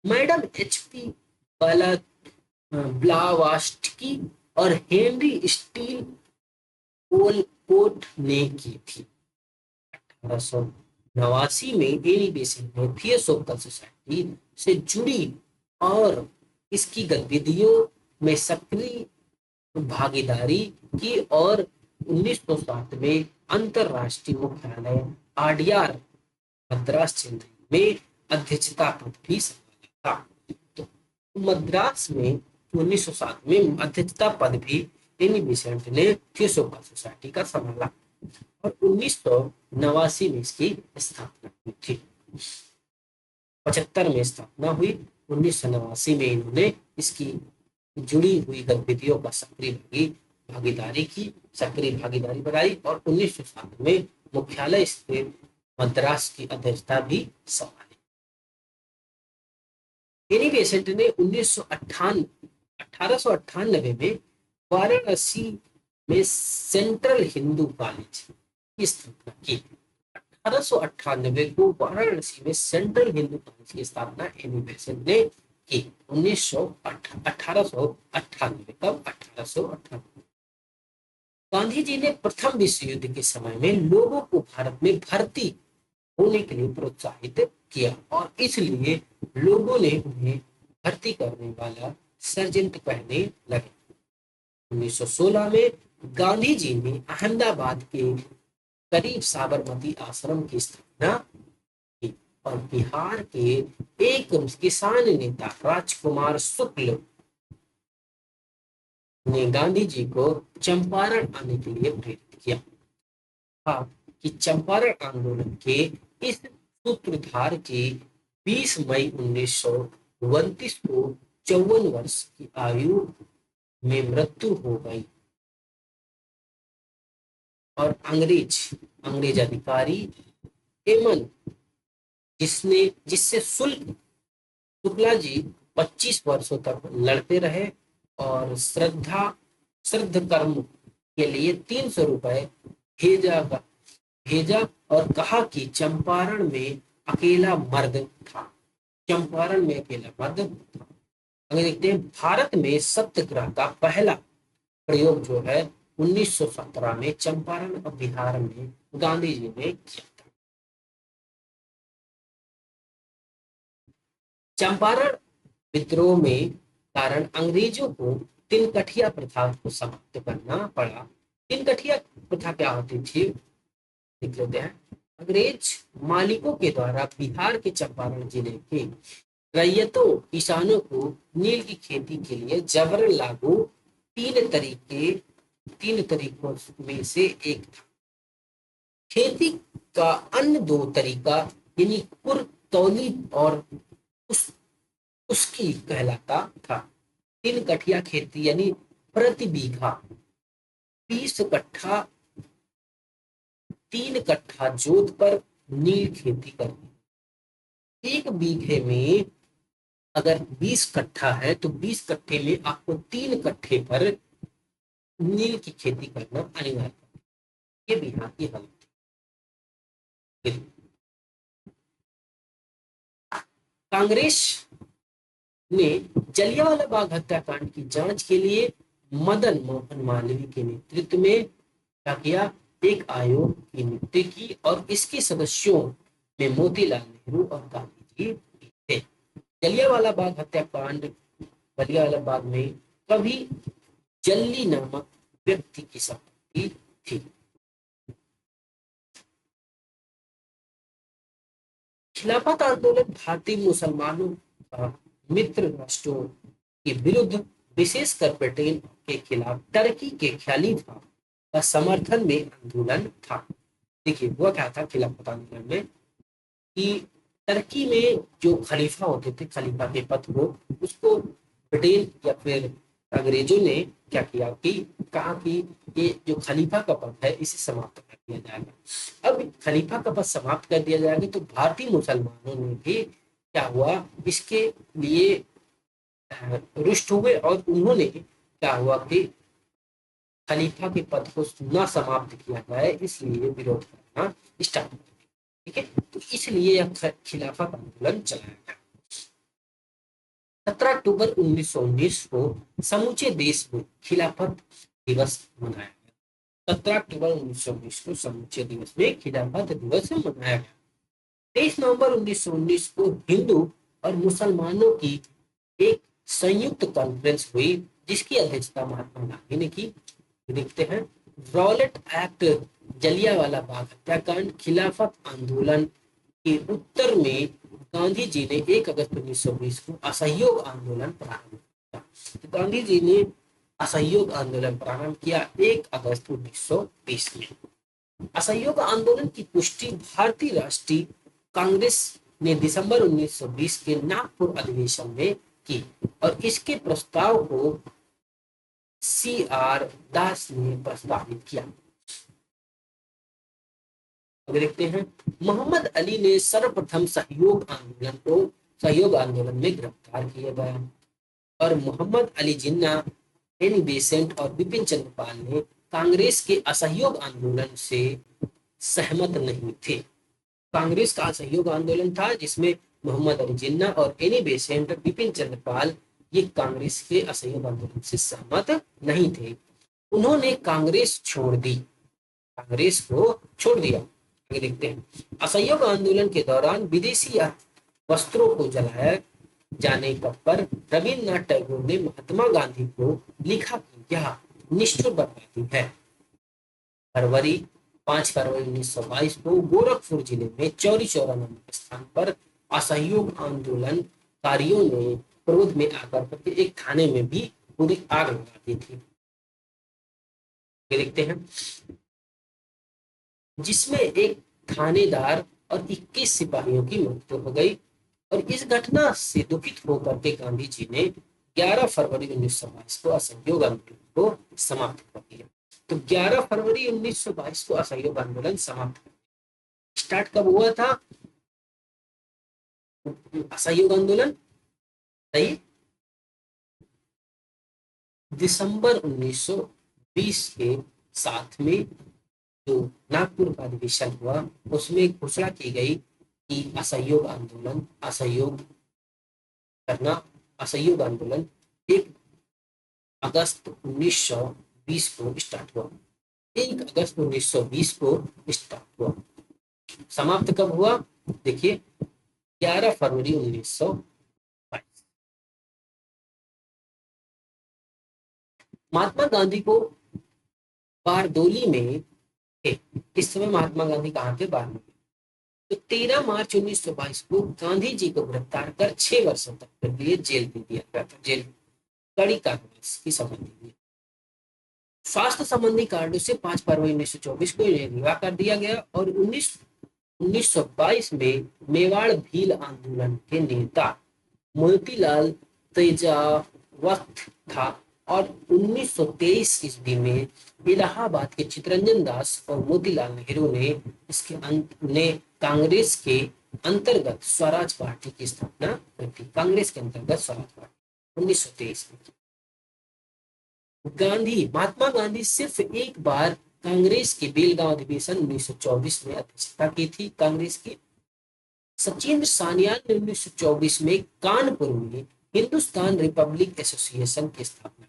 Madam HP. ब्लावास्टकी और हेनरी स्टील ओलकोट ने की थी। 1889 में एनी बेसेंट ने थियोसोफिकल सोसाइटी से जुड़ी और इसकी गतिविधियों में सक्रिय भागीदारी की और 1907 में अंतरराष्ट्रीय मुख्यालय आडियार मद्रास चेन्नई में अध्यक्षता पद भी संभाला था। तो मद्रास में 1907 में अध्यक्षता पद भी एनी बेसेंट ने थियोसोफिकल सोसाइटी का संभाला और 1989 में इसकी स्थापना हुई थी। 75 में स्थापना हुई, 1989 में इन्होंने इसकी जुड़ी हुई गतिविधियों का सक्रिय भागीदारी बनाई और 1907 में मुख्यालय स्थित मद्रास की अध्यक्षता भी संभाली। एनी बेसेंट ने 1898 में वाराणसी में सेंट्रल हिंदू कॉलेज की स्थापना की। 1898 को वाराणसी में सेंट्रल हिंदू कॉलेज की स्थापना एनी बेसेंट ने की। 1898 कब? 1898। गांधी जी ने प्रथम विश्व युद्ध के समय में लोगों को भारत में भर्ती होने के लिए प्रोत्साहित किया और इसलिए लोगों ने उन्हें भर्ती करने वाला सर्जेंट कहने लगे। 1916 में गांधी जी ने अहमदाबाद के करीब साबरमती आश्रम की स्थापना की और बिहार के एक किसान नेता राजकुमार शुक्ल ने गांधी जी को चंपारण आने के लिए प्रेरित किया। कि चंपारण आंदोलन के इस सूत्रधार की 20 मई 1929 को 54 वर्ष की आयु में मृत्यु हो गई और अंग्रेज अधिकारी एमन जिससे शुक्ला जी 25 वर्षों तक लड़ते रहे और श्रद्ध कर्म के लिए 300 रुपए भेजा भेजा और कहा कि चंपारण में अकेला मर्द था। चंपारण में अकेला मर्द था। अगर देखते हैं भारत में सत्याग्रह का पहला प्रयोग जो है 1917 में चंपारण और बिहार में गांधी जी ने किया था। चंपारण विद्रोह में कारण अंग्रेजों को तिनकठिया प्रथा को समाप्त करना पड़ा। तिनकठिया प्रथा क्या होती थी देख लेते हैं। अंग्रेज मालिकों के द्वारा बिहार के चंपारण जिले के रैयतों किसानों को नील की खेती के लिए जबरन लागू तीन तरीकों में से एक था। खेती का अन्य दो तरीका यानी कुरतौली और उसकी कहलाता था। 3 कठिया खेती यानी प्रति बीघा 20 कट्ठा 3 कट्ठा जोत पर नील खेती करनी। 1 बीघे में अगर 20 कट्ठा है तो 20 कट्ठे में आपको 3 कट्ठे पर नील की खेती करना अनिवार्य है। ये बिहार की हालत थी। कांग्रेस ने जलियांवाला बाग हत्याकांड की जांच के लिए मदन मोहन मालवीय के नेतृत्व में क्या किया, एक आयोग की नियुक्ति की और इसके सदस्यों में मोतीलाल नेहरू और गांधी जी थे। जलियांवाला बाग हत्याकांड जलियांवाला बाग में कभी जल्ली नामक व्यक्ति की संपत्ति थी। खिलाफत आंदोलन भारतीय मुसलमानों का मित्र राष्ट्रों के विरुद्ध विशेषकर ब्रिटेन के खिलाफ टर्की के खलीफा का समर्थन में आंदोलन था। देखिए हुआ क्या था खिलाफत आंदोलन में कि टर्की में जो खलीफा होते थे, खलीफा के पद को उसको ब्रिटेन या फिर अंग्रेजों ने क्या किया कि कहा कि ये जो खलीफा का पद है इसे समाप्त कर दिया जाएगा। अब खलीफा का पद समाप्त कर दिया जाएगा तो भारतीय मुसलमानों ने भी क्या हुआ इसके लिए रुष्ट हुए और उन्होंने क्या हुआ कि खलीफा के पद को न समाप्त किया जाए इसलिए विरोध करना स्टार्ट किया। ठीक है, तो इसलिए यह खिलाफत आंदोलन चलाया गया। 17 अक्टूबर 1919 को समूचे देश में खिलाफत दिवस मनाया गया। 17 अक्टूबर 1919 को समूचे दिवस में खिलाफत दिवस मनाया गया। 23 नवंबर 1919 को हिंदू और मुसलमानों की एक संयुक्त कॉन्फ्रेंस हुई जिसकी अध्यक्षता महात्मा गांधी ने की। देखते हैं रॉलेट एक्ट, जलियांवाला बाग हत्याकांड, खिलाफत आंदोलन के उत्तर में गांधी जी ने 1 अगस्त 1920 को असहयोग आंदोलन प्रारंभ किया। तो गांधी जी ने असहयोग आंदोलन प्रारंभ किया 1 अगस्त 1920 में। असहयोग आंदोलन की पुष्टि भारतीय राष्ट्रीय कांग्रेस ने दिसंबर 1920 के नागपुर अधिवेशन में की और इसके प्रस्ताव को CR दास ने प्रस्तावित किया। देखते हैं मोहम्मद अली ने सर्वप्रथम सहयोग आंदोलन में गिरफ्तार किया गया और मोहम्मद अली जिन्ना, एनी बेसेंट और बिपिन चंद्र पाल ने कांग्रेस के असहयोग आंदोलन से सहमत नहीं थे। कांग्रेस का असहयोग आंदोलन था जिसमें मोहम्मद अली जिन्ना और एनी बेसेंट, बिपिन चंद्र पाल ये कांग्रेस के असहयोग आंदोलन से सहमत नहीं थे। उन्होंने कांग्रेस छोड़ दी, कांग्रेस को छोड़ दिया। आगे देखते हैं असहयोग आंदोलन के दौरान विदेशी वस्त्रों को जलाया जाने पर रविन्द्रनाथ टैगोर ने महात्मा गांधी को लिखा कि यह निष्ठुर बर्बादी है। 5 फरवरी 1922 को गोरखपुर जिले में चौरी चौरा नामक स्थान पर असहयोग आंदोलनकारियों ने क्रोध में आकर एक थाने में भी पूरी आग लगा दी थी। देखते हैं जिसमें एक थानेदार और 21 सिपाहियों की मृत्यु हो गई और इस घटना से दुखित होकर के गांधी जी ने 11 फरवरी 1922 को असहयोग आंदोलन को समाप्त कर दिया। तो 11 फरवरी 1922 को असहयोग आंदोलन समाप्त स्टार्ट कब हुआ था असहयोग आंदोलन? सही, दिसंबर 1920 के साथ में जो नागपुर का अधिवेशन हुआ उसमें घोषणा की गई कि असहयोग आंदोलन करना असहयोग आंदोलन 1 अगस्त 1920 को स्टार्ट हुआ। 1 अगस्त 1920 को स्टार्ट हुआ। समाप्त कब हुआ? देखिए 11 फरवरी 1922। महात्मा गांधी को बारदोली में थे। इस समय महात्मा गांधी कहाँ थे? बारदोली। तो 13 मार्च 1922 को गांधी जी को गिरफ्तार कर 6 वर्षों तक के लिए जेल दे दिया गया था। जेल कड़ी कांग्रेस की संबंधी स्वास्थ्य संबंधी कारणों से 5 फरवरी 1924 को इन्हें रिहा कर दिया गया और 1922 में मेवाड़ भील आंदोलन के नेता मोतीलाल तेजावत था और 1923 ईस्वी में इलाहाबाद के चित्तरंजन दास और मोतीलाल नेहरू ने इसके ने कांग्रेस के अंतर्गत स्वराज पार्टी की स्थापना की। कांग्रेस के अंतर्गत स्वराज पार्टी 1923 में। महात्मा गांधी सिर्फ एक बार कांग्रेस के बेलगांव अधिवेशन 1924 में अध्यक्षता की थी कांग्रेस की। सचिंद्र सान्याल ने 1924 में कानपुर में हिंदुस्तान रिपब्लिक एसोसिएशन की स्थापना।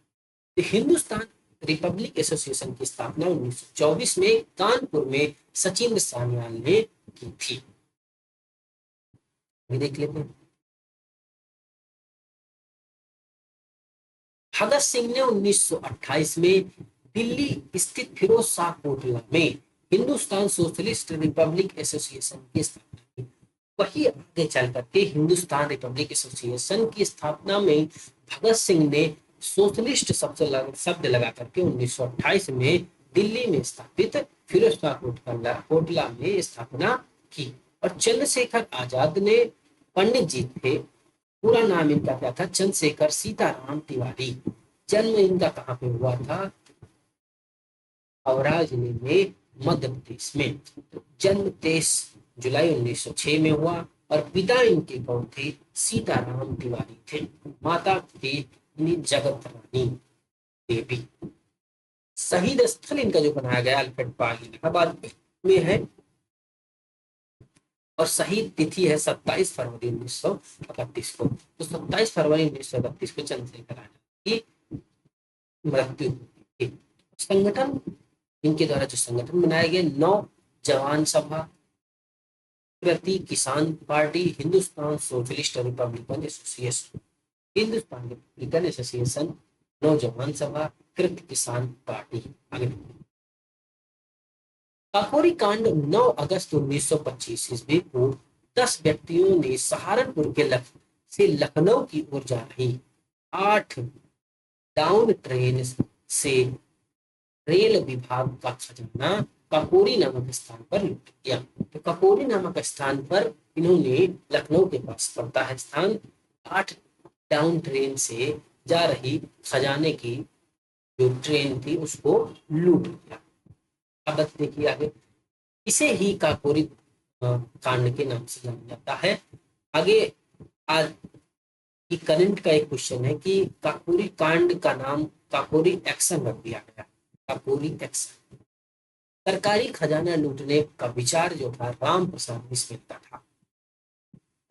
हिंदुस्तान रिपब्लिक एसोसिएशन की स्थापना 1924 में कानपुर में सचिंद्र सान्याल ने की थी। देख लेते हैं। भगत सिंह ने 1928 में दिल्ली स्थित फिरोज शाह कोटला में हिंदुस्तान सोशलिस्ट रिपब्लिक एसोसिएशन की स्थापना की। वही आगे चल करके हिंदुस्तान रिपब्लिक एसोसिएशन की स्थापना में भगत सिंह ने सोशलिस्ट शब्द लगा करके 1928 में दिल्ली में स्थापित फिरोज शाह कोटला में स्थापना की। और चंद्रशेखर आजाद ने पंडित जी थे। पूरा नाम इनका क्या था? चंद्रशेखर सीताराम तिवारी। जन्म इनका कहाँ पे हुआ था? हावड़ा जिले में मध्य प्रदेश में। तो जन्म 23 जुलाई 1906 में हुआ और पिता इनके कौन थे? सीताराम तिवारी थे। माता थी जगत रानी देवी। शहीद स्थल इनका जो बनाया गया अल्फ्रेड पार्क इलाहाबाद में है और शहीद तिथि है 27 फरवरी 1931 को। तो 27 फरवरी 1931 को चंद्रशेखर आजाद की मृत्यु हुई थी। संगठन इनके द्वारा जो संगठन बनाए गए नौजवान सभा, कृति किसान party, Hindustan socialist Republican association, Hindustan Republican association, नौजवान सभा, कृत किसान पार्टी। काकोरी कांड 9 अगस्त 1925 ईस्वी को 10 व्यक्तियों ने सहारनपुर के से लखनऊ की ओर जा रही 8 डाउन ट्रेन से रेल विभाग का खजाना काकोरी नामक स्थान पर लूट किया। तो काकोरी नामक स्थान पर इन्होंने, लखनऊ के पास पड़ता है स्थान, 8 डाउन ट्रेन से जा रही खजाने की जो ट्रेन थी उसको लूट लिया। अब देखिए आगे, इसे ही काकोरी कांड के नाम से जाना जाता है। आगे आज की करंट का एक क्वेश्चन है कि काकोरी कांड का नाम काकोरी एक्शन रख दिया गया। काकोरी एक्शन सरकारी खजाना लूटने का विचार जो था राम प्रसाद बिस्मिल का था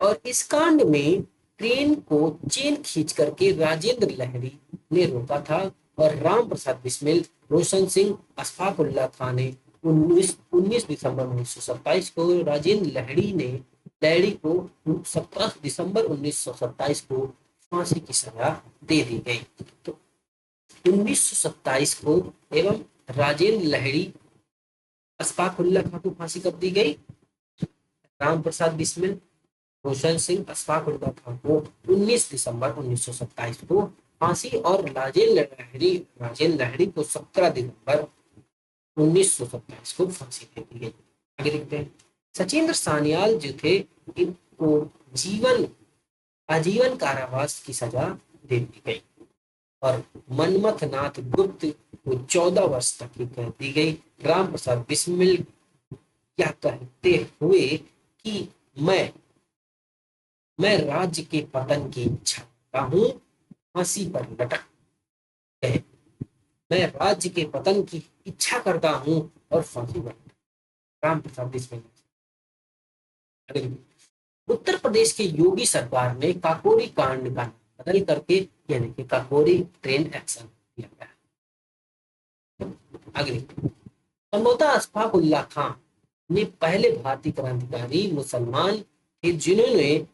और इस कांड में ट्रेन को चेन खींच करके राजेंद्र लहरी ने रोका था और राम प्रसाद बिस्मिल, रोशन सिंह, अशफाकुल्ला खान ने 19 दिसंबर 1927 को राजेंद्र लहरी को 17 दिसंबर 1927 को फांसी की सजा दे दी गई। तो 1927 को एवं राजेंद्र लहरी, अशफाकुल्ला खान को फांसी कब दी गई? राम प्रसाद बिस्मिल, रोशन सिंह, अशफाकुल्ला खान को 19 दिसंबर 1927 को फांसी और राजेंद्र लहरी को 17 दिसंबर 1927 को फांसी दे दी गई। आगे देखते हैं। सचिंद्र सान्याल जो थे इनको आजीवन कारावास की सजा दे दी गई। और मनमथ नाथ गुप्त को 14 वर्ष तक की कैद दी गई। राम प्रसाद बिस्मिल यह कहते हुए कि मैं राज्य के पतन की इच्छा करता हूँ, फांसी पर लटक गए। मैं राज्य के पतन की इच्छा करता हूँ और फांसी पर राम प्रसाद बिस्मिल। उत्तर प्रदेश के योगी सरकार ने काकोरी कांड का नाम बदल करके यानी कि काकोरी ट्रेन एक्शन किया गया। अगली समझौता अशफाक उल्लाह खान ने पहले भारतीय क्रांतिकारी मुसलमान थे जिन्होंने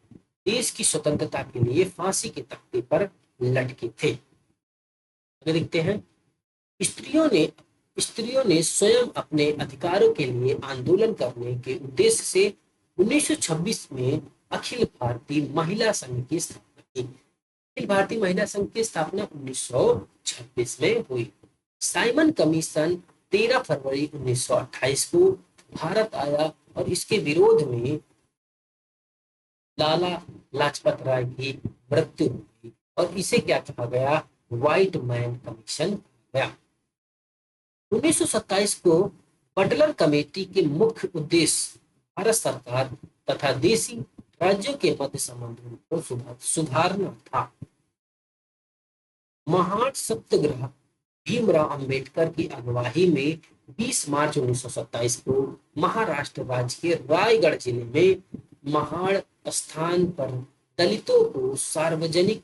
देश की स्वतंत्रता के लिए फांसी के तख्ते पर लटके थे। अगर देखते हैं स्त्रियों ने स्वयं अपने अधिकारों के लिए आंदोलन करने के उद्देश्य से 1926 में अखिल भारतीय महिला संघ की स्थापना की। अखिल भारतीय महिला संघ की स्थापना 1926 में हुई। साइमन कमीशन 13 फरवरी 1928 को भारत आया और इसके विरोध में लाला लाजपत राय की मृत्यु हुई और इसे क्या कहा गया, व्हाइट मैन कमीशन कहा गया। 1927 को बटलर कमेटी के मुख्य उद्देश्य भारत सरकार तथा देशी राज्यों के मध्य संबंधों को सुधारना था। महान सत्याग्रह भीमराव अंबेडकर की अगुवाई में 20 मार्च 1927 को महाराष्ट्र राज्य के रायगढ़ जिले में महाड़ स्थान पर दलितों को सार्वजनिक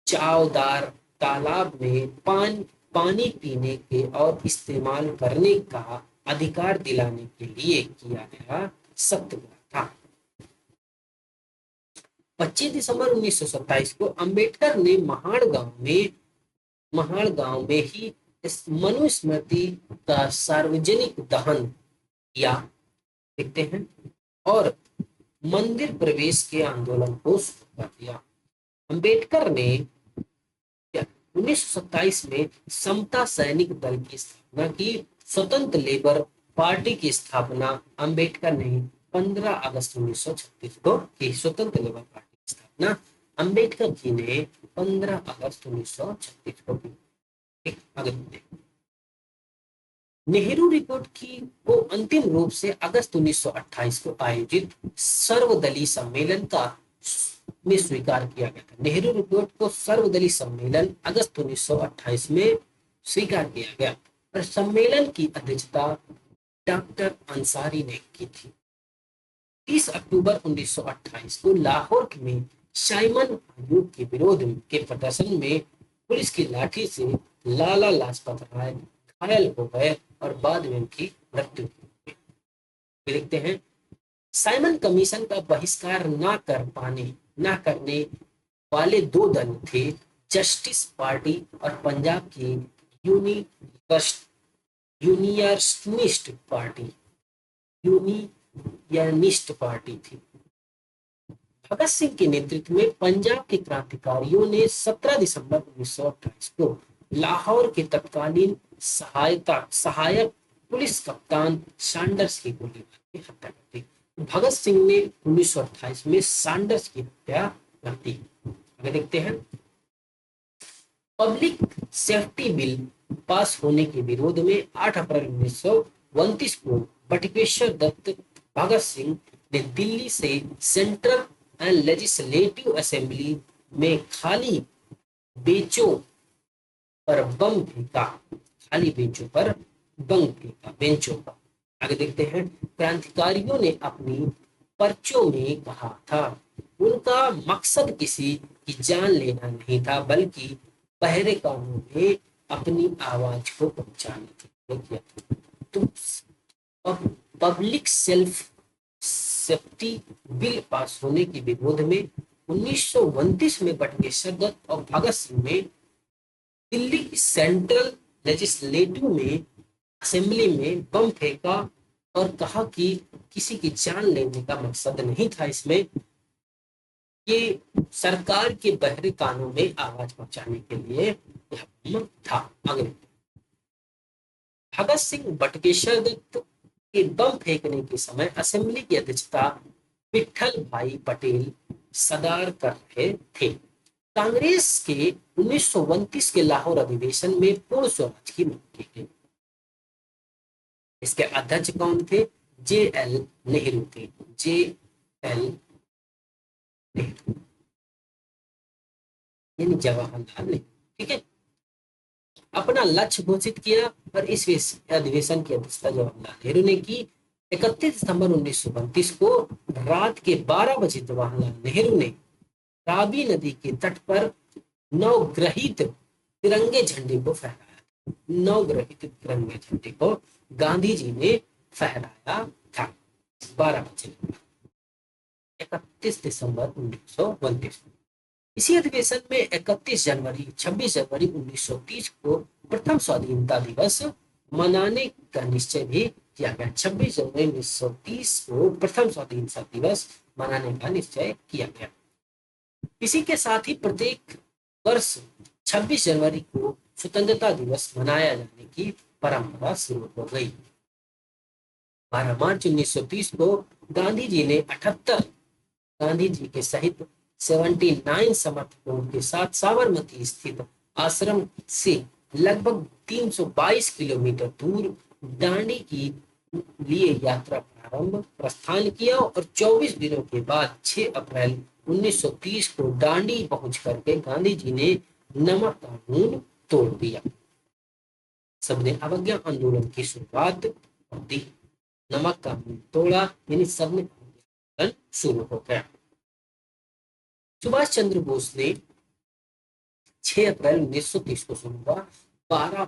चावदार तालाब में पानी पीने के और इस्तेमाल करने का अधिकार दिलाने के लिए किया गया सत्याग्रह था। 25 दिसंबर 1927 को अंबेडकर ने महाड़ गांव में ही इस मनुस्मृति का सार्वजनिक दहन किया, देखते हैं, और मंदिर प्रवेश के आंदोलन को शुरू कर दिया। अंबेडकर ने 1927 में समता सैनिक दल की स्थापना की। स्वतंत्र लेबर पार्टी की स्थापना अंबेडकर ने 15 अगस्त 1936 को की। स्वतंत्र लेबर पार्टी की स्थापना अंबेडकर जी ने 15 अगस्त 1936 को की। नेहरू रिपोर्ट को अंतिम रूप से अगस्त 1928 को आयोजित सर्वदलीय सम्मेलन में स्वीकार किया गया था। नेहरू रिपोर्ट को सर्वदलीय सम्मेलन अगस्त 1928 में स्वीकार किया गया और सम्मेलन की अध्यक्षता डॉक्टर अंसारी ने की थी। 30 अक्टूबर 1928 को लाहौर में साइमन आयोग के विरोध के प्रदर्शन में पुलिस की लाठी से लाला लाजपत राय घायल हो गए और बाद में उनकी मृत्यु हुई। देखते हैं, साइमन कमीशन का बहिष्कार न करने वाले दो दल थे, जस्टिस पार्टी और पंजाब की यूनियनिस्ट पार्टी थी। भगत सिंह के नेतृत्व में पंजाब के क्रांतिकारियों ने 17 दिसंबर 1928 को लाहौर के तत्कालीन सहायक पुलिस कप्तान सैंडर्स की गोली मार के हत्या कर दी। भगत सिंह ने 1928 में सैंडर्स की हत्या कर दी। आगे देखते हैं, पब्लिक सेफ्टी बिल पास होने के विरोध में 8 अप्रैल 1929 को बटुकेश्वर दत्त भगत सिंह ने दिल्ली से सेंट्रल एंड लेजिस्लेटिव असेंबली में खाली बेंचों पर बम फेंका। बेंचों पर। आगे देखते हैं, क्रांतिकारियों ने अपनी पर्चों में कहा था उनका मकसद किसी की जान लेना नहीं था, बल्कि पहरे कानून में अपनी आवाज को पहुंचाने के लिए किया। तो पब्लिक सेफ्टी बिल पास होने के विरोध में 1929 में बटुकेश्वर दत्त और भगत सिंह ने दिल्ली की सेंट्रल लेजिस्लेटिव में असेंबली में बम फेंका और कहा कि किसी की जान लेने का मकसद नहीं था, इसमें ये सरकार के बहरे कानून में आवाज पहुंचाने के लिए यह बम था। अगले भगत सिंह बटुकेश्वर दत्त के बम फेंकने के समय असेंबली की अध्यक्षता विठल भाई पटेल सदार कर रहे थे। कांग्रेस के 1929 के लाहौर अधिवेशन में पूर्ण स्वराज की मांग की गई। इसके अध्यक्ष कौन थे? JL नेहरू थे। JL नेहरू, यानी जवाहरलाल नेहरू। ठीक है, अपना लक्ष्य घोषित किया और इस अधिवेशन की अध्यक्षता जवाहरलाल नेहरू ने की। 31 दिसंबर 1932 को रात के 12 बजे जवाहरलाल नेहरू ने रावी नदी के तट पर नवग्रहित तिरंगे झंडे को फहराया। नवग्रहित तिरंगे झंडे को गांधी जी ने फहराया था 12 बजे, 31 दिसंबर 1932। इसी अधिवेशन में 26 जनवरी 1930 को प्रथम स्वाधीनता दिवस मनाने का निश्चय भी किया गया। 26 जनवरी 1930 को प्रथम स्वाधीनता दिवस मनाने का निश्चय किया गया। इसी के साथ ही प्रत्येक वर्ष 26 जनवरी को स्वतंत्रता दिवस मनाया जाने की परंपरा शुरू हो गई। 12 मार्च 1930 को गांधी जी ने 78 गांधी जी के सहित 79 समर्थकों के साथ साबरमती स्थित आश्रम से लगभग 322 किलोमीटर दूर दांडी की लिए यात्रा प्रस्थान किया और 24 दिनों के बाद 6 अप्रैल 1930 को दांडी पहुंच करके गांधी जी ने नमक कानून तोड़ दिया। सबने अवज्ञा आंदोलन की शुरुआत कर दी। नमक कानून तोड़ा यानी सबने आंदोलन शुरू हो गया। सुभाष चंद्र बोस ने 6 अप्रैल 1930 को शुरू हुआ। 12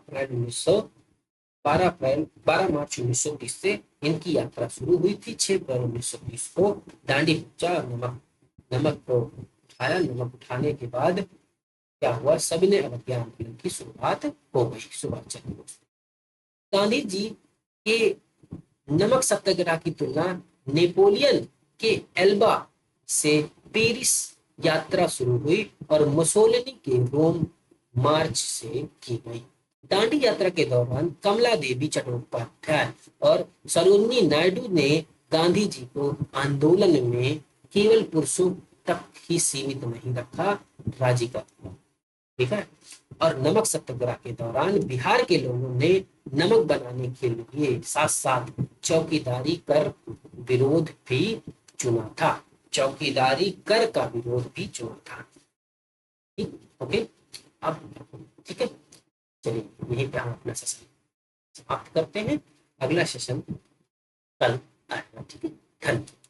मार्च 1930 से इनकी यात्रा शुरू हुई थी। 6 अप्रैल 1930 को दांडी पहुंचा। नमक को उठाया। नमक उठाने के बाद क्या हुआ? सबने अवज्ञा आंदोलन की शुरुआत हो गई। सुभाष चंद्र बोस, गांधी जी के नमक सत्याग्रह की तुलना नेपोलियन के एल्बा से पेरिस यात्रा शुरू हुई और मुसोलिनी के रोम मार्च से की गई। दांडी यात्रा के दौरान कमला देवी चट्टोपाध्याय और सरोजिनी नायडू ने गांधी जी को आंदोलन में केवल पुरुषों तक ही सीमित नहीं रखा, राजी कर दिया। ठीक है, और नमक सत्याग्रह के दौरान बिहार के लोगों ने नमक बनाने के लिए साथ साथ चौकीदारी कर विरोध भी चुना था। चौकीदारी कर का विरोध भी चुना था। ठीक, ओके, अब ठीक है, चलिए यहीं पे हम अपना सेशन समाप्त करते हैं। अगला सेशन कल आएगा। ठीक है, धन्यवाद।